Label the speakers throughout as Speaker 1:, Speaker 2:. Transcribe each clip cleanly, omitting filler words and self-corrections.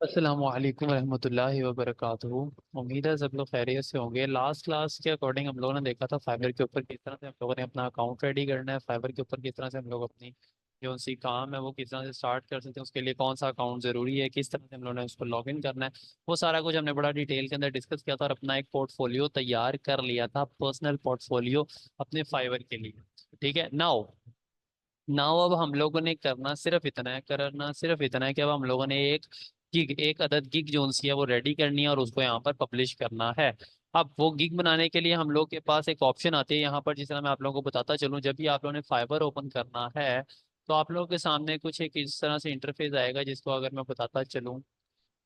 Speaker 1: अस्सलामु अलैकुम रहमतुल्लाहि व बरकातुहू। उम्मीद है सब लोग खैरियत से होंगे। लास्ट क्लास के अकॉर्डिंग हम लोगों ने देखा था फाइबर के ऊपर किस तरह से हम लोगों ने अपना अकाउंट रेडी करना है, फाइबर के ऊपर किस तरह से हम लोग अपनी जो सी काम है वो किस तरह से स्टार्ट कर सकते हैं, उसके लिए कौन सा अकाउंट ज़रूरी है, किस तरह से हम लोगों ने उसको लॉग इन करना है। वो सारा कुछ हमने बड़ा डिटेल के अंदर डिस्कस किया था और अपना एक पोर्टफोलियो तैयार कर लिया था, पर्सनल पोर्टफोलियो अपने फाइबर के लिए। ठीक है। नाउ नाउ अब हम लोगों ने करना सिर्फ इतना है कि अब हम लोगों ने एक अदद गिग जोन सी है वो रेडी करनी है और उसको यहाँ पर पब्लिश करना है। अब वो गिग बनाने के लिए हम लोग के पास एक ऑप्शन आती है यहाँ पर, जिस तरह मैं आप लोगों को बताता चलूँ। जब भी आप लोगों ने फाइबर ओपन करना है तो आप लोगों के सामने कुछ एक इस तरह से इंटरफेस आएगा, जिसको अगर मैं बताता चलूँ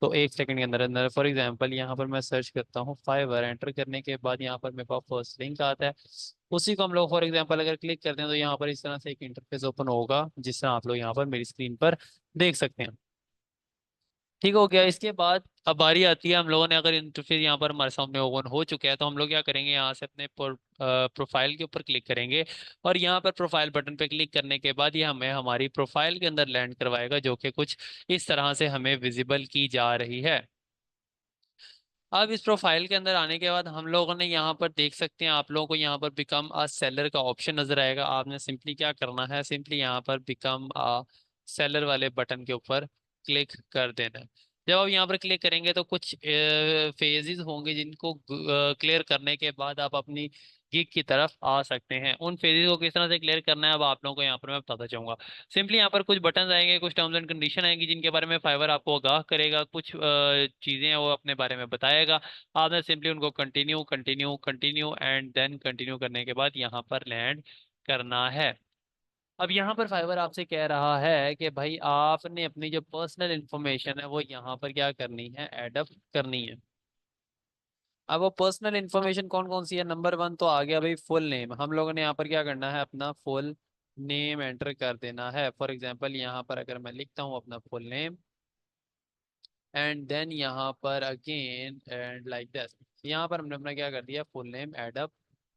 Speaker 1: तो 1 सेकंड के अंदर अंदर फॉर एग्जांपल यहाँ पर मैं सर्च करता हूँ फाइवर। एंटर करने के बाद यहाँ पर मेरे पास फर्स्ट लिंक आता है, उसी को हम लोग फॉर एग्जांपल अगर क्लिक करते हैं तो यहाँ पर इस तरह से एक इंटरफेस ओपन होगा, जिस तरह आप लोग यहाँ पर मेरी स्क्रीन पर देख सकते हैं। ठीक हो गया। इसके बाद अब बारी आती है हम लोगों ने, अगर इंटरफेस यहाँ पर हमारे सामने ओपन हो चुका है तो हम लोग क्या करेंगे, यहाँ से अपने प्रोफाइल के ऊपर क्लिक करेंगे और यहाँ पर प्रोफाइल बटन पे क्लिक करने के बाद ये हमें हमारी प्रोफाइल के अंदर लैंड करवाएगा, जो कि कुछ इस तरह से हमें विजिबल की जा रही है। अब इस प्रोफाइल के अंदर आने के बाद हम लोगों ने यहाँ पर देख सकते हैं, आप लोगों को यहाँ पर बिकम अ सेलर का ऑप्शन नजर आएगा। आपने सिंपली क्या करना है, सिंपली यहाँ पर बिकम अ सेलर वाले बटन के ऊपर क्लिक कर देना है। जब आप यहाँ पर क्लिक करेंगे तो कुछ फेजेस होंगे जिनको क्लियर करने के बाद आप अपनी गिग की तरफ आ सकते हैं। उन फेजेस को किस तरह से क्लियर करना है अब आप लोगों को यहाँ पर मैं बताता चाहूंगा। सिंपली यहाँ पर कुछ बटन आएंगे, कुछ टर्म्स एंड कंडीशन आएंगी, जिनके बारे में फाइवर आपको आगाह करेगा, कुछ चीजें हैं वो अपने बारे में बताएगा। आपने सिंपली उनको continue continue continue and then continue करने के बाद यहाँ पर लैंड करना है। अब यहाँ पर फाइवर आपसे कह रहा है कि भाई आपने अपनी जो पर्सनल इंफॉर्मेशन है वो यहाँ पर क्या करनी है, एडअप करनी है। अब वो पर्सनल इंफॉर्मेशन कौन कौन सी है, नंबर वन तो आ गया भाई फुल नेम। हम लोगों ने यहाँ पर क्या करना है, अपना फुल नेम एंटर कर देना है। फॉर एग्जांपल यहाँ पर अगर मैं लिखता हूँ अपना फुल नेम एंड देन यहाँ पर अगेन एंड लाइक दिस, यहाँ पर हमने अपना क्या कर दिया, फुल नेम एडअप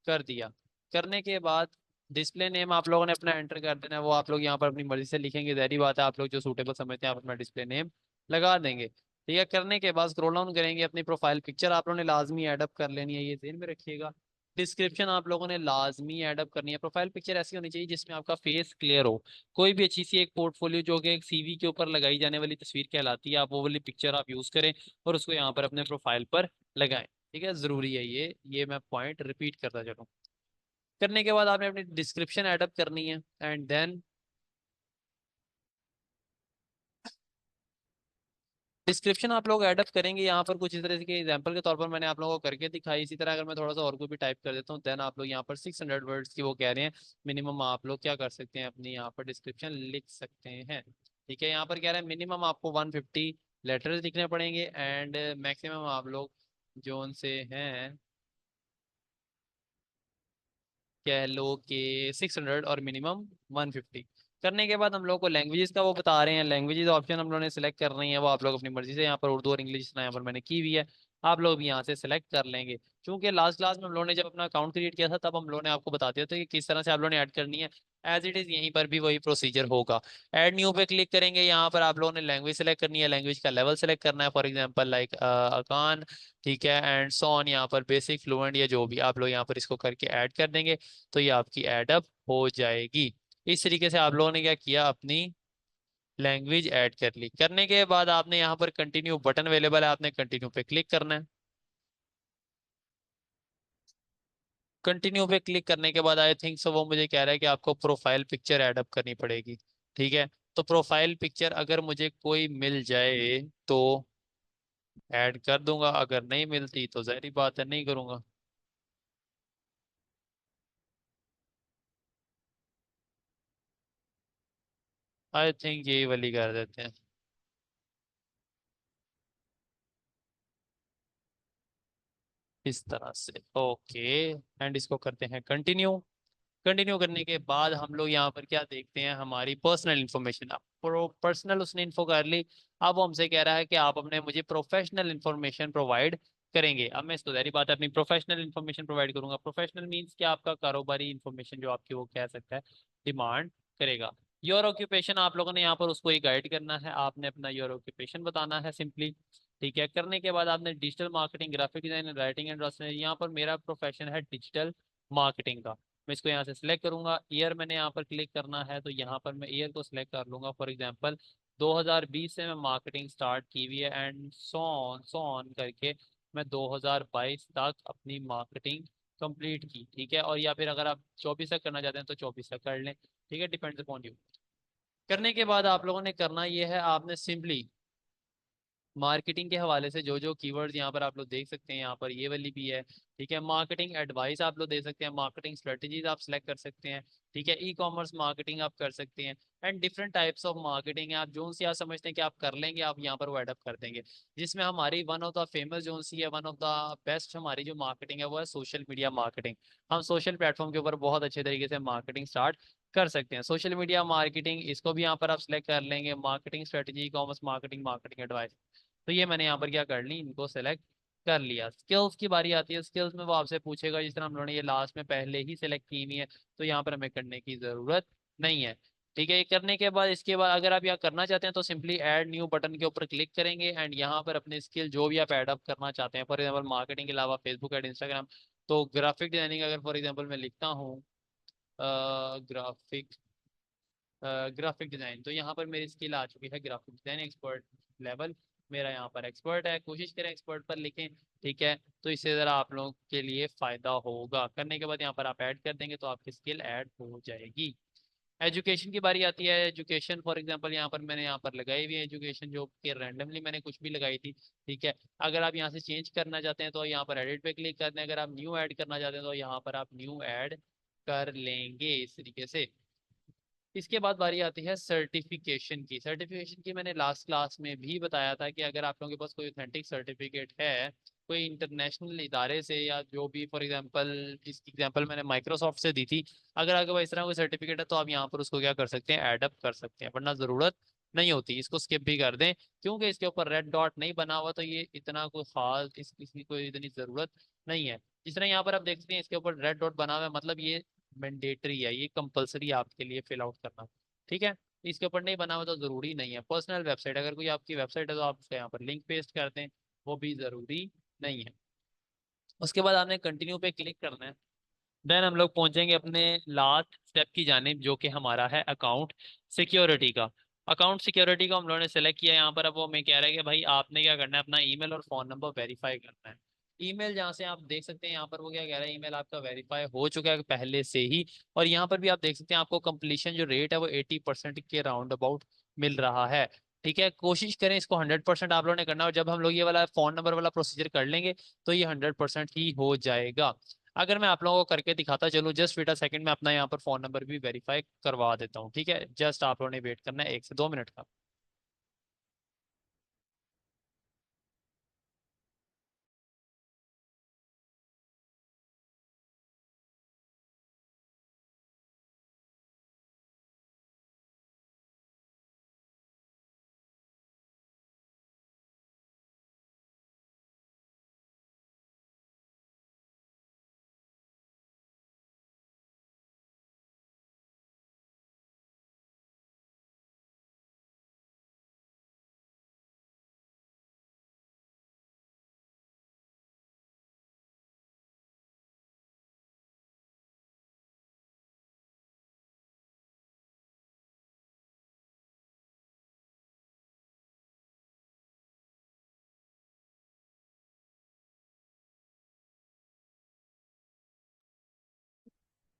Speaker 1: कर दिया। करने के बाद डिस्प्ले नेम आप लोगों ने अपना एंटर कर देना है, वो आप लोग यहाँ पर अपनी मर्जी से लिखेंगे, जाहिर बात है आप लोग जो सूटेबल समझते हैं आप अपना डिस्प्ले नेम लगा देंगे। ठीक है। करने के बाद स्क्रॉल डाउन करेंगे, अपनी प्रोफाइल पिक्चर आप लोगों ने लाजमी एडअप कर लेनी है, ये ध्यान में रखिएगा। डिस्क्रिप्शन आप लोगों ने लाजमी एडअप करनी है। प्रोफाइल पिक्चर ऐसी होनी चाहिए जिसमें आपका फेस क्लियर हो। कोई भी अच्छी सी एक पोर्टफोलियो जो कि एक सीवी के ऊपर लगाई जाने वाली तस्वीर कहलाती है, आप वो वाली पिक्चर आप यूज करें और उसको यहाँ पर अपने प्रोफाइल पर लगाएं। ठीक है, जरूरी है ये मैं पॉइंट रिपीट करता चलूँ। करने के बाद आपने अपनी डिस्क्रिप्शन एडअप करनी है एंड देन डिस्क्रिप्शन आप लोग एडअप करेंगे यहाँ पर कुछ इस तरह के एग्जांपल के तौर पर मैंने आप लोगों को करके दिखाई। इसी तरह अगर मैं थोड़ा सा और को भी टाइप कर देता हूँ, देन आप लोग यहाँ पर 600 वर्ड्स की वो कह रहे हैं मिनिमम, आप लोग क्या कर सकते हैं, अपनी यहाँ पर डिस्क्रिप्शन लिख सकते हैं। ठीक है। यहाँ पर कह रहे हैं मिनिमम आपको 150 लेटर्स लिखने पड़ेंगे एंड मैक्सिमम आप लोग जो उनसे हैं कह लो कि 600 और मिनिमम 150। करने के बाद हम लोग को लैंग्वेजेस का वो बता रहे हैं, लैंग्वेजेस ऑप्शन हम लोगों ने सिलेक्ट करनी है, वो आप लोग अपनी मर्जी से, यहाँ पर उर्दू और इंग्लिश यहाँ पर मैंने की हुई है, आप लोग भी यहाँ से सिलेक्ट कर लेंगे। क्योंकि लास्ट क्लास में हम लोगों ने जब अपना अकाउंट क्रिएट किया था तब हम लोगों ने आपको बता दिया था कि किस तरह से आप लोगों ने ऐड करनी है। एज इट इज यहीं पर भी वही प्रोसीजर होगा। ऐड न्यू पे क्लिक करेंगे, यहाँ पर आप लोगों ने लैंग्वेज सेलेक्ट करनी है, लैंग्वेज का लेवल सेलेक्ट करना है, फॉर एग्जाम्पल लाइक अकान। ठीक है। एंड सो ऑन, यहाँ पर बेसिक फ्लुएंट या जो भी आप लोग यहाँ पर इसको करके ऐड कर देंगे तो ये आपकी एडअप हो जाएगी। इस तरीके से आप लोगों ने क्या किया, अपनी लैंग्वेज ऐड कर ली। करने के बाद आपने यहाँ पर कंटिन्यू बटन अवेलेबल है, आपने कंटिन्यू पे क्लिक करना है। कंटिन्यू पे क्लिक करने के बाद आई थिंक सो वो मुझे कह रहा है कि आपको प्रोफाइल पिक्चर ऐडअप करनी पड़ेगी। ठीक है। तो प्रोफाइल पिक्चर अगर मुझे कोई मिल जाए तो ऐड कर दूंगा, अगर नहीं मिलती तो जाहिर बात है नहीं करूंगा। आई थिंक यही वाली कर देते हैं इस तरह से। ओके। एंड इसको करते हैं कंटिन्यू। कंटिन्यू करने के बाद हम लोग यहाँ पर क्या देखते हैं, हमारी पर्सनल इन्फॉर्मेशन। अब पर्सनल उसने इन्फो कर ली। अब वो हमसे कह रहा है कि आप अपने मुझे प्रोफेशनल इन्फॉर्मेशन प्रोवाइड करेंगे। अब मैं इसको जाहिर बात है अपनी प्रोफेशनल इन्फॉर्मेशन प्रोवाइड करूंगा। प्रोफेशनल मींस कि आपका कारोबारी इन्फॉर्मेशन जो आपकी वो कह सकता है डिमांड करेगा। योर ऑक्यूपेशन आप लोगों ने यहाँ पर उसको ही गाइड करना है, आपने अपना योर ऑक्यूपेशन बताना है सिंपली। ठीक है, करने के बाद आपने digital marketing, graphic design, writing and drafting, यहाँ पर मेरा प्रोफेशन है डिजिटल मार्केटिंग का। मैं इसको यहाँ से सिलेक्ट करूंगा, ईयर मैंने यहाँ पर क्लिक करना है, तो यहाँ पर मैं ईयर को सिलेक्ट कर लूंगा। फॉर एग्जांपल 2020 से मैं मार्केटिंग स्टार्ट की हुई है एंड सो ऑन करके मैं 2022 तक अपनी मार्केटिंग कंप्लीट की। ठीक है, और या फिर अगर आप 24 तक करना चाहते हैं तो 24 तक कर लें। ठीक है, डिपेंड्स अपॉन यू। करने के बाद आप लोगों ने करना ये है, आपने सिंपली मार्केटिंग के हवाले से जो जो कीवर्ड्स यहाँ पर आप लोग देख सकते हैं, यहाँ पर ये वाली भी है। ठीक है, मार्केटिंग एडवाइस आप लोग दे सकते हैं, मार्केटिंग स्ट्रेटजीज आप सेलेक्ट कर सकते हैं। ठीक है, ई कॉमर्स मार्केटिंग आप कर सकते हैं, and different types of marketing है। आप जो सी आप समझते हैं कि आप कर लेंगे, आप यहाँ पर वो एडअप कर देंगे। जिसमें हमारी वन ऑफ द फेमस जो सी है, वन ऑफ द बेस्ट हमारी जो मार्केटिंग है वो है सोशल मीडिया मार्केटिंग। हम सोशल प्लेटफॉर्म के ऊपर बहुत अच्छे तरीके से मार्केटिंग स्टार्ट कर सकते हैं। सोशल मीडिया मार्केटिंग, इसको भी यहाँ पर आप सिलेक्ट कर लेंगे, marketing strategy, e commerce marketing, marketing advice. तो ये मैंने यहाँ पर क्या कर ली, इनको सेलेक्ट कर लिया। स्किल्स की बारी आती है, स्किल्स में वो आपसे पूछेगा, जिस तरह हम लोगों ने ये लास्ट में पहले ही सेलेक्ट की हुई है, तो यहाँ पर हमें करने की जरूरत नहीं है। ठीक है, ये करने के बाद, इसके बाद अगर आप यहाँ करना चाहते हैं तो सिंपली ऐड न्यू बटन के ऊपर क्लिक करेंगे एंड यहाँ पर अपने स्किल जो भी आप ऐड अप करना चाहते हैं, फॉर एग्जाम्पल मार्केटिंग के अलावा फेसबुक एड, इंस्टाग्राम, तो ग्राफिक डिजाइनिंग अगर फॉर एग्जाम्पल मैं लिखता हूँ ग्राफिक ग्राफिक डिजाइन, तो यहाँ पर मेरी स्किल आ चुकी है ग्राफिक डिजाइन एक्सपर्ट लेवल। मेरा यहाँ पर एक्सपर्ट है, कोशिश करें एक्सपर्ट पर लिखें। ठीक है, तो इससे ज़रा आप लोगों के लिए फ़ायदा होगा। करने के बाद यहाँ पर आप ऐड कर देंगे तो आपकी स्किल ऐड हो जाएगी। एजुकेशन की बारी आती है। एजुकेशन फॉर एग्जांपल यहाँ पर मैंने यहाँ पर लगाई हुई है एजुकेशन, जो कि रैंडमली मैंने कुछ भी लगाई थी। ठीक है, अगर आप यहाँ से चेंज करना चाहते हैं तो यहाँ पर एडिट पे क्लिक करते हैं, अगर आप न्यू ऐड करना चाहते हैं तो यहाँ पर आप न्यू ऐड कर लेंगे इस तरीके से। इसके बाद बारी आती है सर्टिफिकेशन की। सर्टिफिकेशन की मैंने लास्ट क्लास में भी बताया था कि अगर आप लोगों के पास कोई ऑथेंटिक सर्टिफिकेट है कोई इंटरनेशनल इदारे से, या जो भी फॉर एग्जांपल, इसकी एग्जांपल मैंने माइक्रोसॉफ्ट से दी थी, अगर आपके पास इस तरह कोई सर्टिफिकेट है तो आप यहाँ पर उसको क्या कर सकते हैं, एडअप कर सकते हैं, वरना ज़रूरत नहीं होती। इसको स्किप भी कर दें, क्योंकि इसके ऊपर रेड डॉट नहीं बना हुआ, तो ये इतना कोई खास इसकी कोई इतनी ज़रूरत नहीं है। जिस तरह यहाँ पर आप देख सकते हैं इसके ऊपर रेड डॉट बना हुआ है, मतलब ये मैंडेटरी है, ये कंपलसरी आपके लिए फिल आउट करना। ठीक है, इसके ऊपर नहीं बना हुआ तो ज़रूरी नहीं है। पर्सनल वेबसाइट, अगर कोई आपकी वेबसाइट है तो आप उसका यहाँ पर लिंक पेस्ट करते हैं, वो भी ज़रूरी नहीं है। उसके बाद आपने कंटिन्यू पे क्लिक करना है। देन हम लोग पहुंचेंगे अपने लास्ट स्टेप की जानिब, जो कि हमारा है अकाउंट सिक्योरिटी का। अकाउंट सिक्योरिटी को हम लोगों ने सेलेक्ट किया यहाँ पर। अब वो हमें कह रहा है कि भाई आपने क्या करना है, अपना ईमेल और फ़ोन नंबर वेरीफाई करना है। ईमेल जहाँ से आप देख सकते हैं यहाँ पर वो क्या कह रहा है, ईमेल आपका वेरीफाई हो चुका है पहले से ही। और यहाँ पर भी आप देख सकते हैं आपको कंप्लीशन जो रेट है वो 80% के राउंड अबाउट मिल रहा है। ठीक है, कोशिश करें इसको 100% आप लोगों ने करना, और जब हम लोग ये वाला फ़ोन नंबर वाला प्रोसीजर कर लेंगे तो ये 100% ही हो जाएगा। अगर मैं आप लोगों को करके दिखाता चलूँ, जस्ट वेट अ सेकंड, मैं अपना यहाँ पर फोन नंबर भी वेरीफाई करवा देता हूँ। ठीक है, जस्ट आप लोगों ने वेट करना है 1 से 2 मिनट का।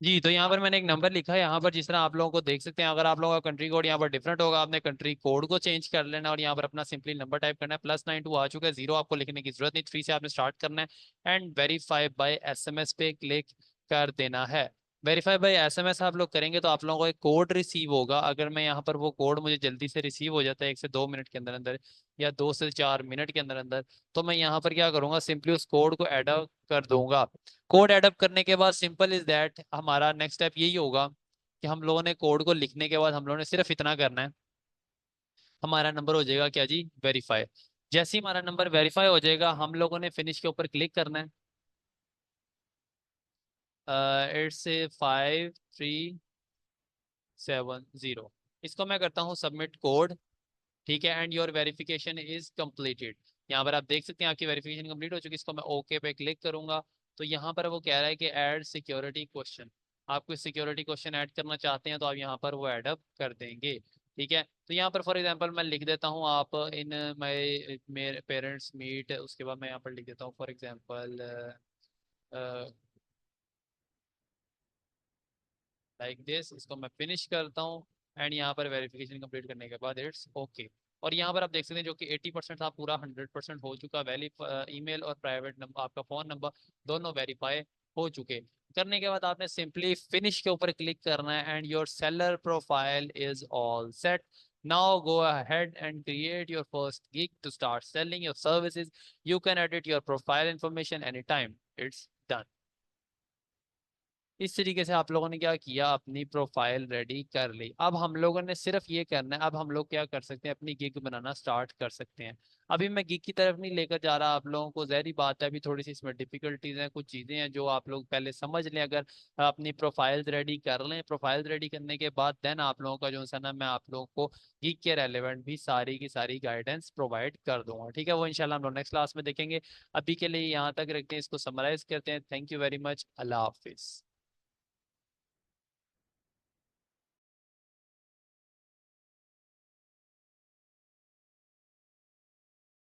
Speaker 1: जी, तो यहाँ पर मैंने एक नंबर लिखा है यहाँ पर, जिस तरह आप लोगों को देख सकते हैं। अगर आप लोगों का कंट्री कोड यहाँ पर डिफरेंट होगा, आपने कंट्री कोड को चेंज कर लेना और यहाँ पर अपना सिंपली नंबर टाइप करना है। +92 आ चुका है, 0 आपको लिखने की जरूरत नहीं, 3 से आपने स्टार्ट करना है एंड वेरीफाई बाय SMS पे क्लिक कर देना है। वेरीफाई बाय SMS आप लोग करेंगे तो आप लोगों को एक कोड रिसीव होगा। अगर मैं यहाँ पर वो कोड मुझे जल्दी से रिसीव हो जाता है 1 से 2 मिनट के अंदर अंदर, या 2 से 4 मिनट के अंदर अंदर, तो मैं यहाँ पर क्या करूँगा, सिंपली उस कोड को ऐड कर दूंगा। कोड एडअप करने के बाद सिंपल इज दैट हमारा नेक्स्ट स्टेप यही होगा कि हम लोगों ने कोड को लिखने के बाद हम लोगों ने सिर्फ इतना करना है, हमारा नंबर हो जाएगा क्या जी, वेरीफाई। जैसे ही हमारा नंबर वेरीफाई हो जाएगा, हम लोगों ने फिनिश के ऊपर क्लिक करना है। 8 से 5 3 7 0। इसको मैं करता हूँ सबमिट कोड, ठीक है, and your verification is completed. यहाँ पर आप देख सकते हैं आपकी वेरिफिकेशन कंप्लीट हो चुकी है। इसको मैं ओके पे क्लिक करूंगा तो यहाँ पर वो कह रहा है कि ऐड सिक्योरिटी क्वेश्चन। आप कोई सिक्योरिटी क्वेश्चन ऐड करना चाहते हैं तो आप यहाँ पर वो ऐड अप कर देंगे, ठीक है। तो यहाँ पर फॉर एग्जांपल मैं लिख देता हूँ आप इन माय मेरे पेरेंट्स मीट, उसके बाद मैं यहाँ पर लिख देता हूँ फॉर एग्जांपल लाइक दिस। इसको मैं फिनिश करता हूँ एंड यहाँ पर वेरिफिकेशन कंप्लीट करने के बाद इट्स ओके। और यहाँ पर आप देख सकते हैं जो कि 80% था पूरा 100% हो चुका। वैली ईमेल और प्राइवेट नंबर, आपका फ़ोन नंबर दोनों वेरीफाई हो चुके। करने के बाद आपने सिंपली फिनिश के ऊपर क्लिक करना है and your seller profile is all set. Now go ahead and create your first gig to start selling your services. You can edit your profile information anytime. It's done. इस तरीके से आप लोगों ने क्या किया, अपनी प्रोफाइल रेडी कर ली। अब हम लोगों ने सिर्फ ये करना है, अब हम लोग क्या कर सकते हैं, अपनी गिग बनाना स्टार्ट कर सकते हैं। अभी मैं गिग की तरफ नहीं लेकर जा रहा आप लोगों को, जहरी बात है अभी थोड़ी सी इसमें डिफिकल्टीज हैं, कुछ चीज़ें हैं जो आप लोग पहले समझ लें। अगर अपनी प्रोफाइल्स रेडी कर लें, प्रोफाइल्स रेडी करने के बाद देन आप लोगों का जो है ना, मैं आप लोगों को गिग के रेलेवेंट भी सारी की सारी गाइडेंस प्रोवाइड कर दूंगा, ठीक है। वो इंशाल्लाह हम लोग नेक्स्ट क्लास में देखेंगे। अभी के लिए यहाँ तक रखते हैं, इसको समराइज करते हैं। थैंक यू वेरी मच, अल्लाह हाफिज़।